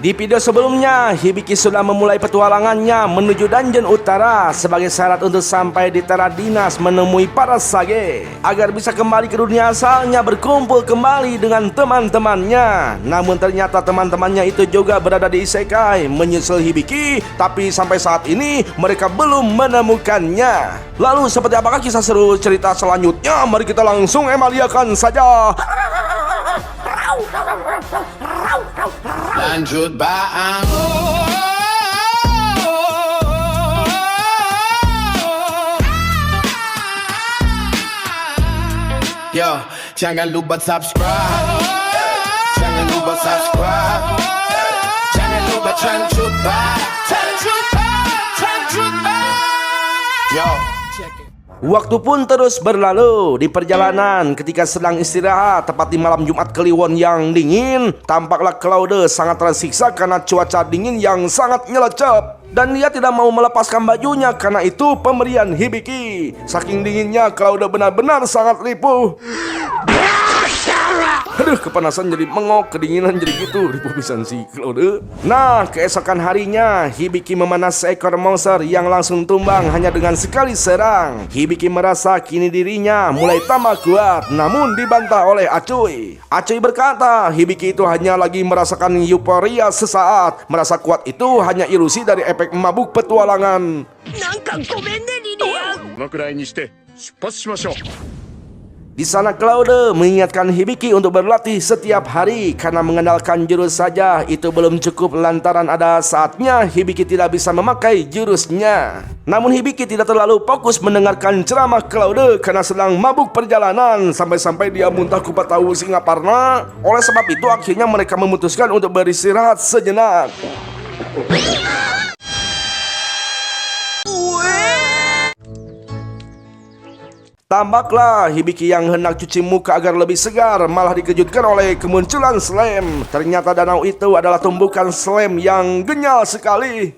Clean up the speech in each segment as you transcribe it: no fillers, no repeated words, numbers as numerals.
Di video sebelumnya, Hibiki sudah memulai petualangannya menuju dungeon utara sebagai syarat untuk sampai di Terra Dinas menemui para Sage agar bisa kembali ke dunia asalnya berkumpul kembali dengan teman-temannya. Namun ternyata teman-temannya itu juga berada di Isekai menyusul Hibiki, tapi sampai saat ini mereka belum menemukannya. Lalu seperti apakah kisah seru cerita selanjutnya? Mari kita langsung emaliakan saja. Lanjut bang. Yo, jangan lupa subscribe. Jangan lupa subscribe. Jangan lupa lanjut bang. Yo, check it. Waktu pun terus berlalu. Di perjalanan ketika sedang istirahat tepat di malam Jumat Kliwon yang dingin, tampaklah Claude sangat tersiksa karena cuaca dingin yang sangat nyelecep. Dan dia tidak mau melepaskan bajunya karena itu pemberian Hibiki. Saking dinginnya Claude benar-benar sangat ripuh. Aduh, kepanasan jadi mengok, kedinginan jadi gitu, ripuh pisan si Claude. Nah, keesokan harinya Hibiki memanas seekor monster yang langsung tumbang hanya dengan sekali serang. Hibiki merasa kini dirinya mulai tambah kuat, namun dibantah oleh Acuy. Acuy berkata, Hibiki itu hanya lagi merasakan euforia sesaat. Merasa kuat itu hanya ilusi dari efek mabuk petualangan. Di sana Claude mengingatkan Hibiki untuk berlatih setiap hari karena mengandalkan jurus saja itu belum cukup lantaran ada saatnya Hibiki tidak bisa memakai jurusnya. Namun Hibiki tidak terlalu fokus mendengarkan ceramah Claude karena sedang mabuk perjalanan sampai-sampai dia muntah kupat tahu Singaparna. Oleh sebab itu akhirnya mereka memutuskan untuk beristirahat sejenak. Tambaklah Hibiki yang hendak cuci muka agar lebih segar malah dikejutkan oleh kemunculan slime. Ternyata danau itu adalah tumbukan slime yang genyal sekali.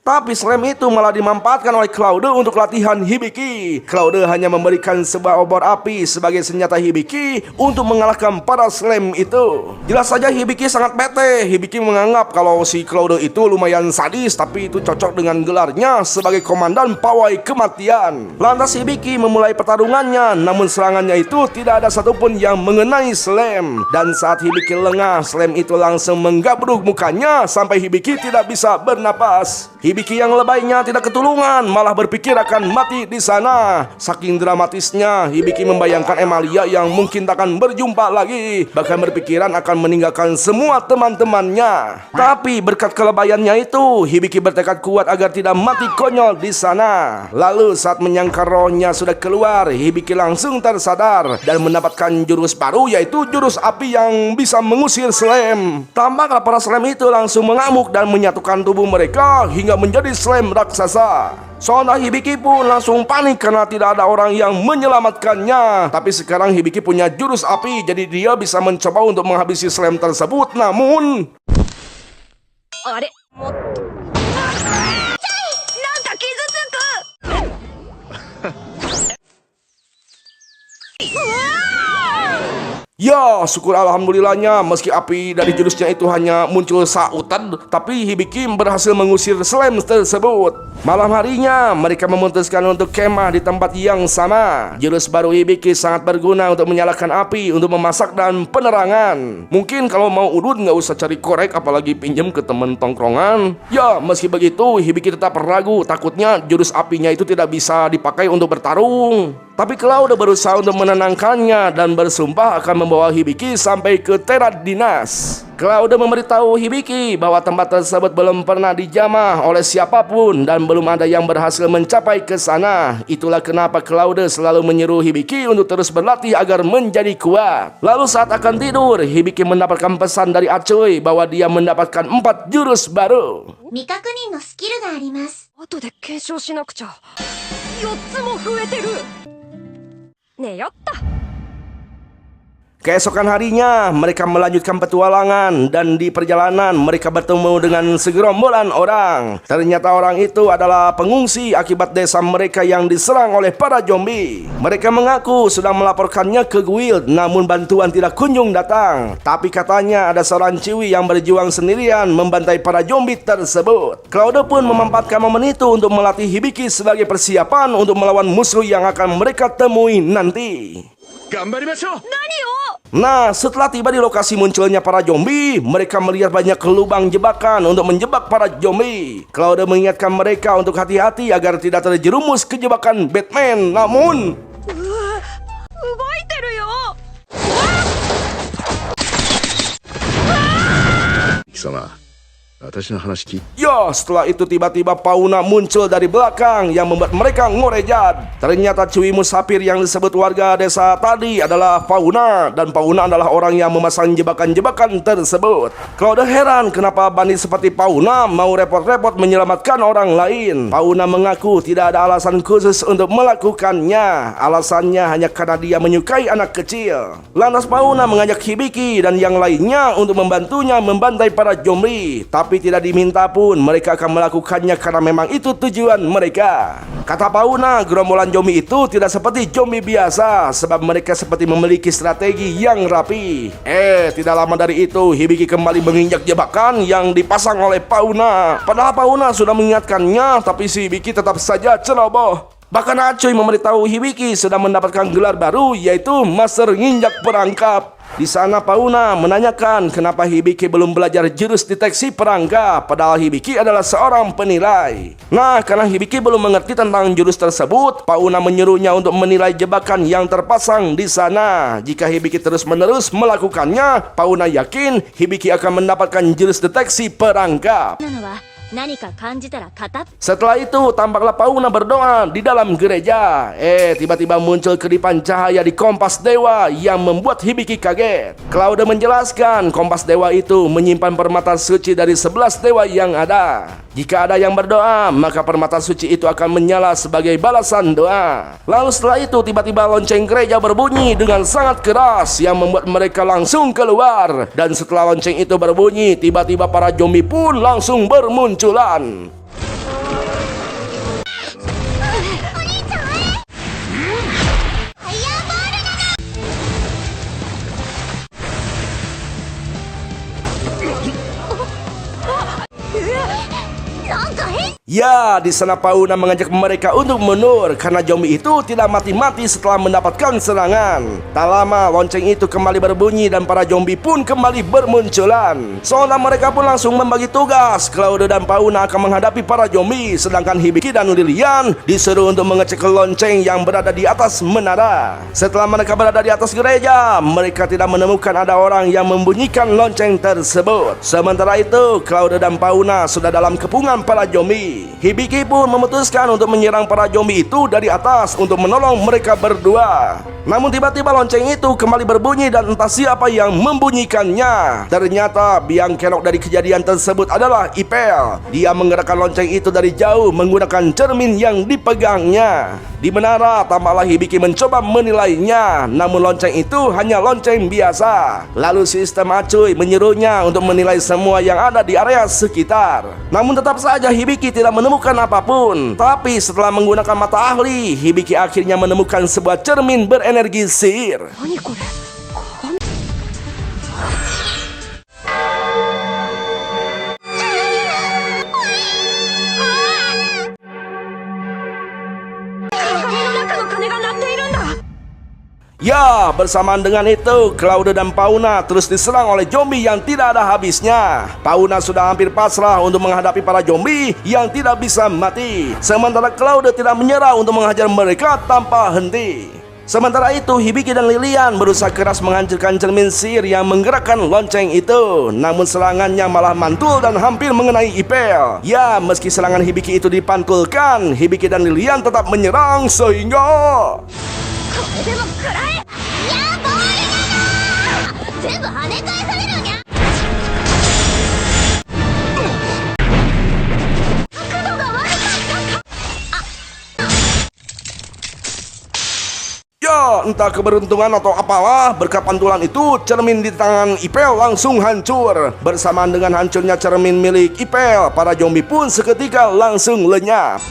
Tapi slime itu malah dimanfaatkan oleh Claude untuk latihan Hibiki. Claude hanya memberikan sebuah obor api sebagai senjata Hibiki untuk mengalahkan para slime itu. Jelas saja Hibiki sangat bete. Hibiki menganggap kalau si Claude itu lumayan sadis, tapi itu cocok dengan gelarnya sebagai komandan pawai kematian. Lantas Hibiki memulai pertarungannya, namun serangannya itu tidak ada satupun yang mengenai slime. Dan saat Hibiki lengah, slime itu langsung menggabruk mukanya sampai Hibiki tidak bisa bernapas. Hibiki yang lebaynya tidak ketulungan, malah berpikir akan mati di sana. Saking dramatisnya, Hibiki membayangkan Emalia yang mungkin takkan berjumpa lagi, bahkan berpikiran akan meninggalkan semua teman-temannya. Tapi berkat kelebayannya itu, Hibiki bertekad kuat agar tidak mati konyol di sana. Lalu saat menyangka rohnya sudah keluar, Hibiki langsung tersadar dan mendapatkan jurus baru, yaitu jurus api yang bisa mengusir slime. Tampaklah para slime itu langsung mengamuk dan menyatukan tubuh mereka hingga menjadi slime raksasa. Soalnya Hibiki pun langsung panik karena tidak ada orang yang menyelamatkannya. Tapi sekarang Hibiki punya jurus api, jadi dia bisa mencoba untuk menghabisi slime tersebut. Namun ya, syukur alhamdulillahnya meski api dari jurusnya itu hanya muncul sautan, tapi Hibiki berhasil mengusir slime tersebut. Malam harinya mereka memutuskan untuk kemah di tempat yang sama. Jurus baru Hibiki sangat berguna untuk menyalakan api, untuk memasak dan penerangan. Mungkin kalau mau udut nggak usah cari korek, apalagi pinjam ke temen tongkrongan. Ya, meski begitu Hibiki tetap ragu, takutnya jurus apinya itu tidak bisa dipakai untuk bertarung. Tapi Claude berusaha untuk menenangkannya dan bersumpah akan membawa Hibiki sampai ke Terra Dinas. Claude memberitahu Hibiki bahwa tempat tersebut belum pernah dijamah oleh siapapun dan belum ada yang berhasil mencapai ke sana. Itulah kenapa Claude selalu menyuruh Hibiki untuk terus berlatih agar menjadi kuat. Lalu saat akan tidur, Hibiki mendapatkan pesan dari Acuy bahwa dia mendapatkan 4 jurus baru. 未確認のスキルがあります。後で継承しなくちゃ。4つも増えてる。ねえ、やった。Keesokan harinya, mereka melanjutkan petualangan dan di perjalanan mereka bertemu dengan segerombolan orang. Ternyata orang itu adalah pengungsi akibat desa mereka yang diserang oleh para zombie. Mereka mengaku sudah melaporkannya ke guild, namun bantuan tidak kunjung datang. Tapi katanya ada seorang ciwi yang berjuang sendirian membantai para zombie tersebut. Claude pun memanfaatkan momen itu untuk melatih Hibiki sebagai persiapan untuk melawan musuh yang akan mereka temui nanti. Nah, setelah tiba di lokasi munculnya para zombie, mereka melihat banyak lubang jebakan untuk menjebak para zombie. Claude mengingatkan mereka untuk hati-hati agar tidak terjerumus ke jebakan Batman. Namun, ya, setelah itu tiba-tiba Pauna muncul dari belakang yang membuat mereka ngorejat. Ternyata Cui Musafir yang disebut warga desa tadi adalah Pauna, dan Pauna adalah orang yang memasang jebakan-jebakan tersebut. Claude heran kenapa bandit seperti Pauna mau repot-repot menyelamatkan orang lain. Pauna mengaku tidak ada alasan khusus untuk melakukannya. Alasannya hanya karena dia menyukai anak kecil. Lantas Pauna mengajak Hibiki dan yang lainnya untuk membantunya membantai para zombie. Tapi tidak diminta pun mereka akan melakukannya karena memang itu tujuan mereka. Kata Pauna, gerombolan zombie itu tidak seperti zombie biasa sebab mereka seperti memiliki strategi yang rapi. Tidak lama dari itu Hibiki kembali menginjak jebakan yang dipasang oleh Pauna. Padahal Pauna sudah mengingatkannya, tapi si Hibiki tetap saja ceroboh. Bahkan Acuy memberitahu Hibiki sudah mendapatkan gelar baru, yaitu Master Nginjak Perangkap. Di sana Pauna menanyakan kenapa Hibiki belum belajar jurus deteksi perangkap, padahal Hibiki adalah seorang penilai. Nah, karena Hibiki belum mengerti tentang jurus tersebut, Pauna menyuruhnya untuk menilai jebakan yang terpasang di sana. Jika Hibiki terus-menerus melakukannya, Pauna yakin Hibiki akan mendapatkan jurus deteksi perangkap. Setelah itu tampaklah Pauna berdoa di dalam gereja. Tiba-tiba muncul kedipan cahaya di kompas dewa yang membuat Hibiki kaget. Claude menjelaskan kompas dewa itu menyimpan permata suci dari 11 dewa yang ada. Jika ada yang berdoa, maka permata suci itu akan menyala sebagai balasan doa. Lalu setelah itu tiba-tiba lonceng gereja berbunyi dengan sangat keras yang membuat mereka langsung keluar. Dan setelah lonceng itu berbunyi, tiba-tiba para zombie pun langsung bermunculan. Ya, di sana Pauna mengajak mereka untuk mundur karena zombie itu tidak mati-mati setelah mendapatkan serangan. Tak lama lonceng itu kembali berbunyi dan para zombie pun kembali bermunculan. Soalnya mereka pun langsung membagi tugas. Claude dan Pauna akan menghadapi para zombie, sedangkan Hibiki dan Lilian disuruh untuk mengecek lonceng yang berada di atas menara. Setelah mereka berada di atas gereja, mereka tidak menemukan ada orang yang membunyikan lonceng tersebut. Sementara itu, Claude dan Pauna sudah dalam kepungan para zombie. Hibiki pun memutuskan untuk menyerang para zombie itu dari atas untuk menolong mereka berdua. Namun tiba-tiba lonceng itu kembali berbunyi dan entah siapa yang membunyikannya. Ternyata biang kerok dari kejadian tersebut adalah Ipel. Dia menggerakkan lonceng itu dari jauh menggunakan cermin yang dipegangnya. Di menara tampaklah Hibiki mencoba menilainya, namun lonceng itu hanya lonceng biasa. Lalu sistem Acuy menyuruhnya untuk menilai semua yang ada di area sekitar. Namun tetap saja Hibiki tidak menemukan apapun. Tapi setelah menggunakan mata ahli, Hibiki akhirnya menemukan sebuah cermin berenergi sihir. Ya, bersamaan dengan itu, Claude dan Pauna terus diserang oleh zombie yang tidak ada habisnya. Pauna sudah hampir pasrah untuk menghadapi para zombie yang tidak bisa mati. Sementara Claude tidak menyerah untuk menghajar mereka tanpa henti. Sementara itu, Hibiki dan Lilian berusaha keras menghancurkan cermin sihir yang menggerakkan lonceng itu. Namun serangannya malah mantul dan hampir mengenai Ipel. Ya, meski serangan Hibiki itu dipantulkan, Hibiki dan Lilian tetap menyerang sehingga... Ya, entah keberuntungan atau apalah, berkat pantulan itu cermin di tangan Ipel langsung hancur. Bersamaan dengan hancurnya cermin milik Ipel, para zombie pun seketika langsung lenyap.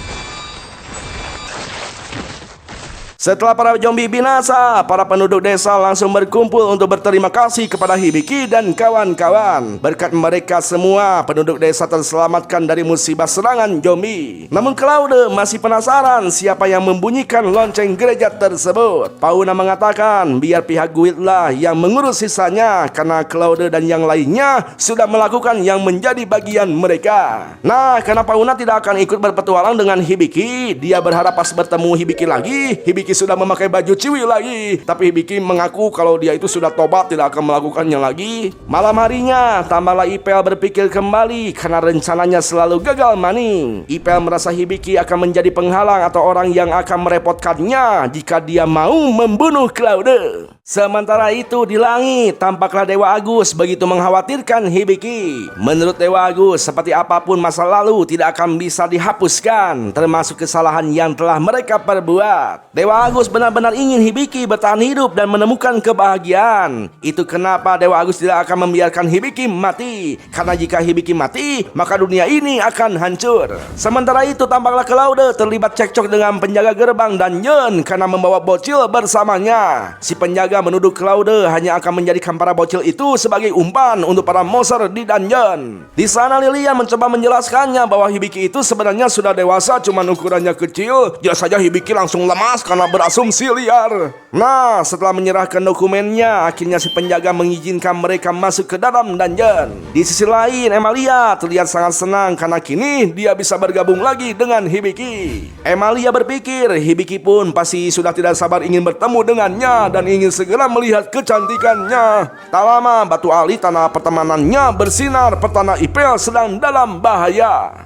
Setelah para zombie binasa, para penduduk desa langsung berkumpul untuk berterima kasih kepada Hibiki dan kawan-kawan. Berkat mereka semua, penduduk desa terselamatkan dari musibah serangan zombie. Namun Claude masih penasaran siapa yang membunyikan lonceng gereja tersebut. Pauna mengatakan biar pihak Guild lah yang mengurus sisanya, karena Claude dan yang lainnya sudah melakukan yang menjadi bagian mereka. Nah, karena Pauna tidak akan ikut berpetualang dengan Hibiki, dia berharap pas bertemu Hibiki lagi, Hibiki sudah memakai baju ciwi lagi. Tapi Hibiki mengaku kalau dia itu sudah tobat, tidak akan melakukannya lagi. Malam harinya, tambahlah Ipel berpikir kembali karena rencananya selalu gagal maning. Ipel merasa Hibiki akan menjadi penghalang atau orang yang akan merepotkannya jika dia mau membunuh Claude. Sementara itu di langit, tampaklah Dewa Agus begitu mengkhawatirkan Hibiki. Menurut Dewa Agus, seperti apapun masa lalu tidak akan bisa dihapuskan, termasuk kesalahan yang telah mereka perbuat. Dewa Agus benar-benar ingin Hibiki bertahan hidup dan menemukan kebahagiaan. Itu kenapa Dewa Agus tidak akan membiarkan Hibiki mati, karena jika Hibiki mati, maka dunia ini akan hancur. Sementara itu tampaklah Claude terlibat cekcok dengan penjaga gerbang dungeon karena membawa bocil bersamanya. Si penjaga menuduh Claude hanya akan menjadikan para bocil itu sebagai umpan untuk para monster di dungeon. Di sana Lilian mencoba menjelaskannya bahwa Hibiki itu sebenarnya sudah dewasa, cuman ukurannya kecil. Jelas saja Hibiki langsung lemas karena berasumsi liar. Nah, setelah menyerahkan dokumennya, akhirnya si penjaga mengizinkan mereka masuk ke dalam dungeon. Di sisi lain, Emilia terlihat sangat senang karena kini dia bisa bergabung lagi dengan Hibiki. Emilia berpikir Hibiki pun pasti sudah tidak sabar ingin bertemu dengannya dan ingin segera melihat kecantikannya. Tak lama, batu ali tanah pertemanannya bersinar petana Ipel sedang dalam bahaya.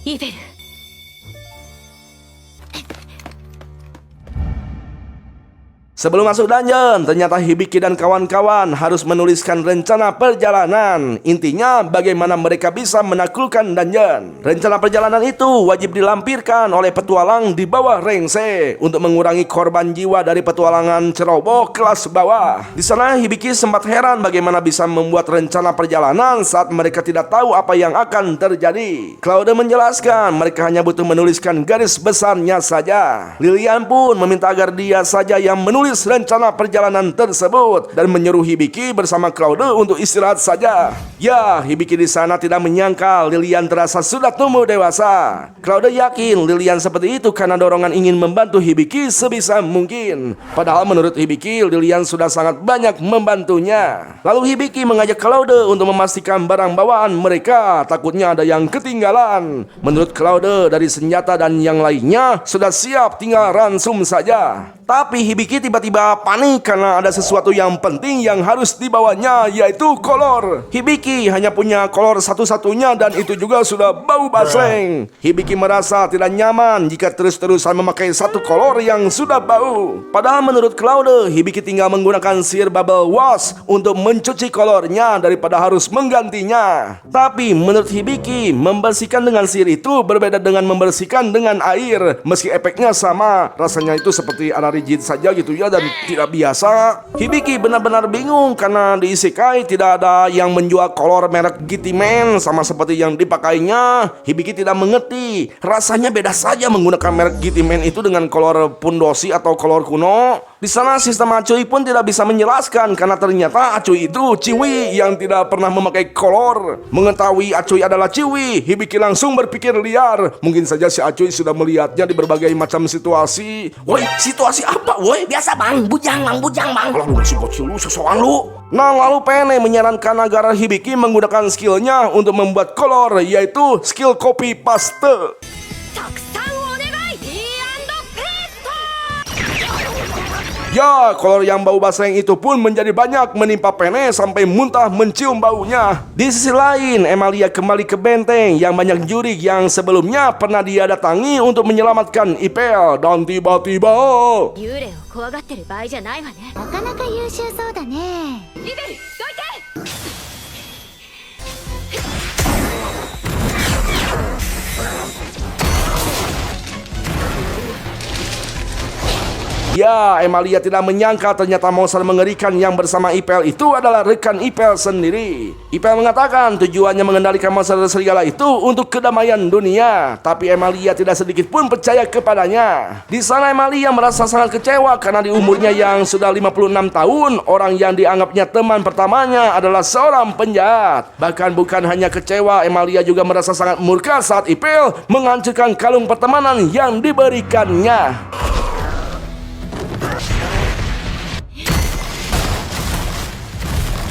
イベル Sebelum masuk dungeon, ternyata Hibiki dan kawan-kawan harus menuliskan rencana perjalanan. Intinya, bagaimana mereka bisa menaklukkan dungeon. Rencana perjalanan itu wajib dilampirkan oleh petualang di bawah rank C untuk mengurangi korban jiwa dari petualangan ceroboh kelas bawah. Di sana Hibiki sempat heran bagaimana bisa membuat rencana perjalanan saat mereka tidak tahu apa yang akan terjadi. Claude menjelaskan mereka hanya butuh menuliskan garis besarnya saja. Lilian pun meminta agar dia saja yang menulis rencana perjalanan tersebut dan menyuruh Hibiki bersama Claude untuk istirahat saja. Ya, Hibiki di sana tidak menyangka Lilian terasa sudah tumbuh dewasa. Claude yakin Lilian seperti itu karena dorongan ingin membantu Hibiki sebisa mungkin. Padahal menurut Hibiki, Lilian sudah sangat banyak membantunya. Lalu Hibiki mengajak Claude untuk memastikan barang bawaan mereka, takutnya ada yang ketinggalan. Menurut Claude, dari senjata dan yang lainnya sudah siap, tinggal ransum saja. Tapi Hibiki tiba-tiba panik karena ada sesuatu yang penting yang harus dibawanya, yaitu kolor. Hibiki hanya punya kolor satu-satunya dan itu juga sudah bau baseng. Hibiki merasa tidak nyaman jika terus-terusan memakai satu kolor yang sudah bau. Padahal menurut Claude, Hibiki tinggal menggunakan sihir bubble wash untuk mencuci kolornya daripada harus menggantinya. Tapi menurut Hibiki, membersihkan dengan sihir itu berbeda dengan membersihkan dengan air. Meski efeknya sama, rasanya itu seperti ada rigid saja gitu ya dan tidak biasa. Hibiki benar-benar bingung karena di isekai tidak ada yang menjual kolor merek Gitiman sama seperti yang dipakainya. Hibiki tidak mengerti, rasanya beda saja menggunakan merek Gitiman itu dengan kolor pundoshi atau kolor kuno. Di sana sistem Acui pun tidak bisa menjelaskan karena ternyata Acui itu ciwi yang tidak pernah memakai kolor. Mengetahui Acui adalah ciwi, Hibiki langsung berpikir liar. Mungkin saja si Acui sudah melihatnya di berbagai macam situasi. Woi, situasi apa woi? Biasa bang, bujang bang. Kalau lu masih bocil lu, sosokan lu. Nah, lalu Pene menyarankan agar Hibiki menggunakan skillnya untuk membuat kolor, yaitu skill copy paste. たくさんお願い &ペースト Ya, kolor yang bau baseng itu pun menjadi banyak menimpa Pene sampai muntah mencium baunya. Di sisi lain, Emilia kembali ke benteng yang banyak jurik yang sebelumnya pernah dia datangi untuk menyelamatkan Ipel. Dan tiba-tiba 幽霊を怖がってる場合じゃないわね。なかなか優秀そうだね。イベル、どいて。 「Ya, Emilia tidak menyangka ternyata monster mengerikan yang bersama Ipel itu adalah rekan Ipel sendiri. Ipel mengatakan tujuannya mengendalikan monster serigala itu untuk kedamaian dunia, tapi Emilia tidak sedikit pun percaya kepadanya. Di sana Emilia merasa sangat kecewa karena di umurnya yang sudah 56 tahun, orang yang dianggapnya teman pertamanya adalah seorang penjahat. Bahkan bukan hanya kecewa, Emilia juga merasa sangat murka saat Ipel menghancurkan kalung pertemanan yang diberikannya.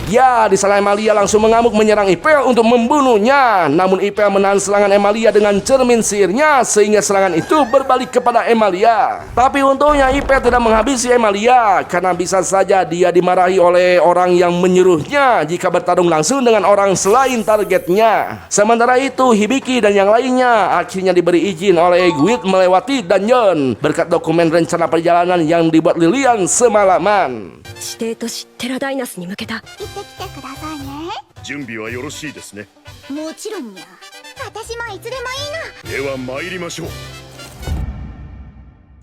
Ya, di sana Emilia langsung mengamuk menyerang Ipel untuk membunuhnya. Namun Ipel menahan serangan Emilia dengan cermin sihirnya sehingga serangan itu berbalik kepada Emilia. Tapi untungnya Ipel tidak menghabisi Emilia karena bisa saja dia dimarahi oleh orang yang menyuruhnya jika bertarung langsung dengan orang selain targetnya. Sementara itu Hibiki dan yang lainnya akhirnya diberi izin oleh Guild melewati dungeon berkat dokumen rencana perjalanan yang dibuat Lilian semalaman. 指定都知ってるダイナスに向けた。行ってきてくださいね。準備はよろしいですね。もちろんや。私もいつでもいいな。では参りましょう。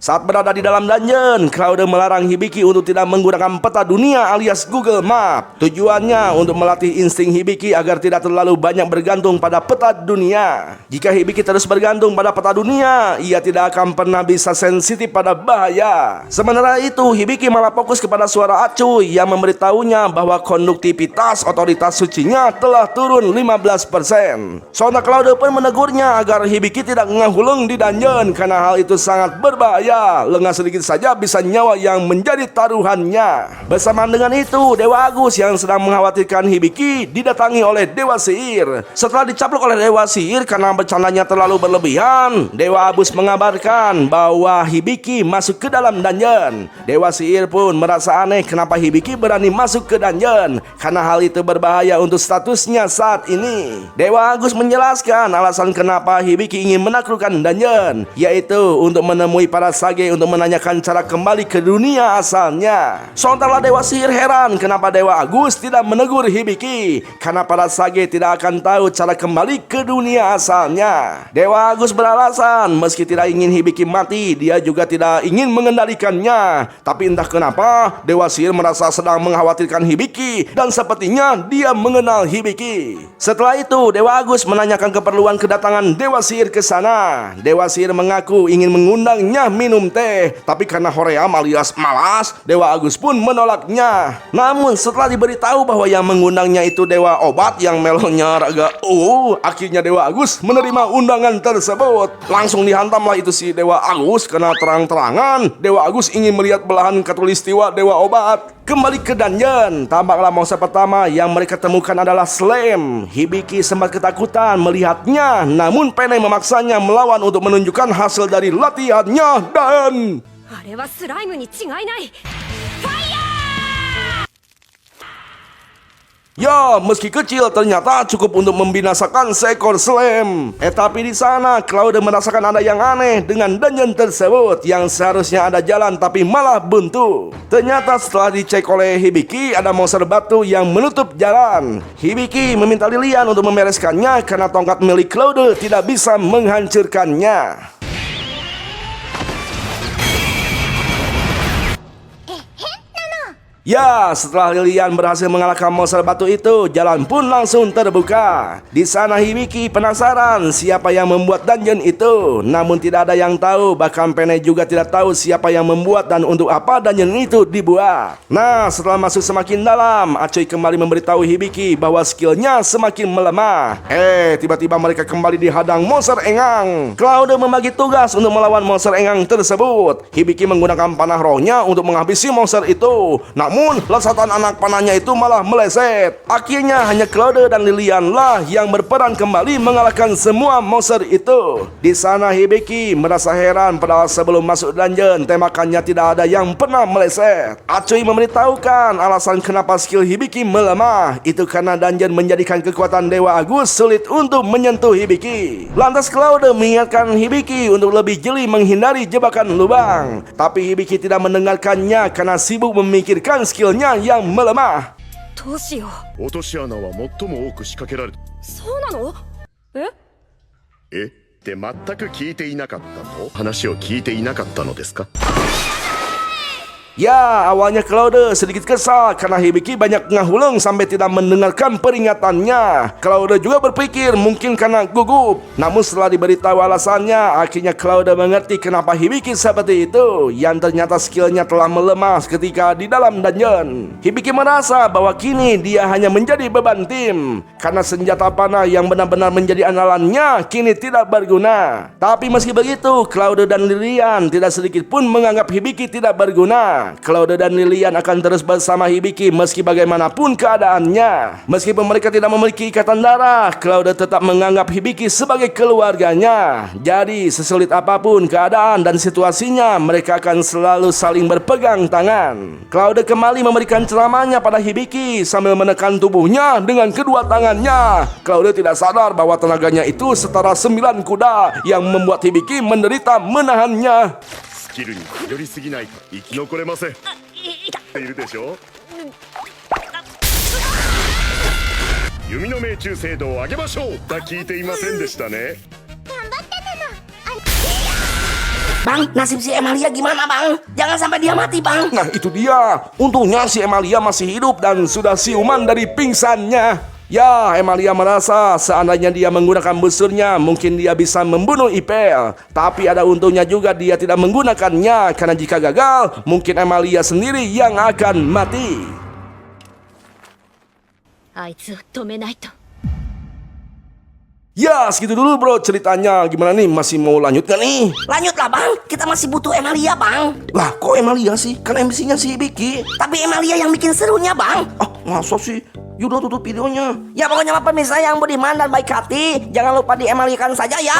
Saat berada di dalam dungeon, Claude melarang Hibiki untuk tidak menggunakan peta dunia alias Google Map. Tujuannya untuk melatih insting Hibiki agar tidak terlalu banyak bergantung pada peta dunia. Jika Hibiki terus bergantung pada peta dunia, ia tidak akan pernah bisa sensitif pada bahaya. Sementara itu, Hibiki malah fokus kepada suara acuy yang memberitahunya bahwa konduktivitas otoritas sucinya telah turun 15%. Sontak Claude pun menegurnya agar Hibiki tidak ngahulung di dungeon karena hal itu sangat berbahaya. Lengah sedikit saja bisa nyawa yang menjadi taruhannya. Bersamaan dengan itu, Dewa Agus yang sedang mengkhawatirkan Hibiki didatangi oleh Dewa Sihir. Setelah dicaplok oleh Dewa Sihir karena bercandanya terlalu berlebihan, Dewa Agus mengabarkan bahwa Hibiki masuk ke dalam dungeon. Dewa Sihir pun merasa aneh kenapa Hibiki berani masuk ke dungeon karena hal itu berbahaya untuk statusnya saat ini. Dewa Agus menjelaskan alasan kenapa Hibiki ingin menaklukkan dungeon, yaitu untuk menemui para Sage untuk menanyakan cara kembali ke dunia asalnya. Sontaklah Dewa Sihir heran kenapa Dewa Agus tidak menegur Hibiki karena para Sage tidak akan tahu cara kembali ke dunia asalnya. Dewa Agus beralasan meski tidak ingin Hibiki mati, dia juga tidak ingin mengendalikannya. Tapi entah kenapa Dewa Sihir merasa sedang mengkhawatirkan Hibiki dan sepertinya dia mengenal Hibiki. Setelah itu Dewa Agus menanyakan keperluan kedatangan Dewa Sihir ke sana. Dewa Sihir mengaku ingin mengundangnya minum teh, tapi karena Hoream alias malas, Dewa Agus pun menolaknya. Namun setelah diberitahu bahwa yang mengundangnya itu Dewa Obat yang melonnya agak akhirnya Dewa Agus menerima undangan tersebut. Langsung dihantamlah itu si Dewa Agus karena terang-terangan Dewa Agus ingin melihat belahan katulistiwa Dewa Obat. Kembali ke dungeon, tampaklah monster pertama yang mereka temukan adalah Slam. Hibiki sempat ketakutan melihatnya, namun Penny memaksanya melawan untuk menunjukkan hasil dari latihannya dan... あれはスライムに違いない。 Ya, meski kecil ternyata cukup untuk membinasakan seekor Slam. Tapi di sana Claude merasakan ada yang aneh dengan dungeon tersebut yang seharusnya ada jalan tapi malah buntu. Ternyata setelah dicek oleh Hibiki ada monster batu yang menutup jalan. Hibiki meminta Lilian untuk membereskannya karena tongkat milik Claude tidak bisa menghancurkannya. Ya, setelah Lilian berhasil mengalahkan monster batu itu, jalan pun langsung terbuka. Di sana Hibiki penasaran siapa yang membuat dungeon itu. Namun tidak ada yang tahu, bahkan Penny juga tidak tahu siapa yang membuat dan untuk apa dungeon itu dibuat. Nah, setelah masuk semakin dalam, Acuy kembali memberitahu Hibiki bahwa skillnya semakin melemah. Tiba-tiba mereka kembali dihadang monster engang. Claude membagi tugas untuk melawan monster engang tersebut. Hibiki menggunakan panah rohnya untuk menghabisi monster itu. Namun, lesatan anak panahnya itu malah meleset. Akhirnya hanya Claude dan Lilian lah yang berperan kembali mengalahkan semua monster itu. Di sana Hibiki merasa heran padahal sebelum masuk dungeon tembakannya tidak ada yang pernah meleset. Acuy memberitahukan alasan kenapa skill Hibiki melemah. Itu karena dungeon menjadikan kekuatan Dewa Agus sulit untuk menyentuh Hibiki. Lantas Claude mengingatkan Hibiki untuk lebih jeli menghindari jebakan lubang. Tapi Hibiki tidak mendengarkannya karena sibuk memikirkan skillnya yang melemah. どうしよう。落とし穴は最も多く仕掛けられた。そうなの？え？って全く聞いていなかったと？話を聞いていなかったのですか？ Ya, awalnya Claude sedikit kesal karena Hibiki banyak ngahuleng sampai tidak mendengarkan peringatannya. Claude juga berpikir mungkin karena gugup. Namun setelah diberitahu alasannya, akhirnya Claude mengerti kenapa Hibiki seperti itu. Yang ternyata skillnya telah melemah ketika di dalam dungeon. Hibiki merasa bahwa kini dia hanya menjadi beban tim. Karena senjata panah yang benar-benar menjadi andalannya kini tidak berguna. Tapi meski begitu, Claude dan Lilian tidak sedikit pun menganggap Hibiki tidak berguna. Claude dan Lilian akan terus bersama Hibiki meski bagaimanapun keadaannya. Meskipun mereka tidak memiliki ikatan darah, Claude tetap menganggap Hibiki sebagai keluarganya. Jadi sesulit apapun keadaan dan situasinya, mereka akan selalu saling berpegang tangan. Claude kembali memberikan ceramahnya pada Hibiki sambil menekan tubuhnya dengan kedua tangannya. Claude tidak sadar bahwa tenaganya itu setara 9 kuda yang membuat Hibiki menderita menahannya. スキルに頼りすぎないと生き残れません。いるでしょ。弓の命中精度を上げましょう。と聞いていませんでしたね。 Bang, nasib si Emalia gimana bang? Jangan sampai dia mati bang. Nah itu dia, untungnya si Emalia masih hidup dan sudah siuman dari pingsannya. Ya, Emalia merasa seandainya dia menggunakan busurnya, mungkin dia bisa membunuh Ipel. Tapi ada untungnya juga dia tidak menggunakannya, karena jika gagal, mungkin Emalia sendiri yang akan mati. あいつを止めないと。 Ya, segitu dulu bro ceritanya. Gimana nih, masih mau lanjut gak nih? Lanjutlah bang, kita masih butuh Emalia bang. Lah, kok Emalia sih? Kan MC-nya si Hibiki. Tapi Emalia yang bikin serunya bang. Ah, masa sih? Yaudah tutup videonya. Ya pokoknya mah pemirsa yang budiman dan baik hati, jangan lupa di Emaliakan saja ya.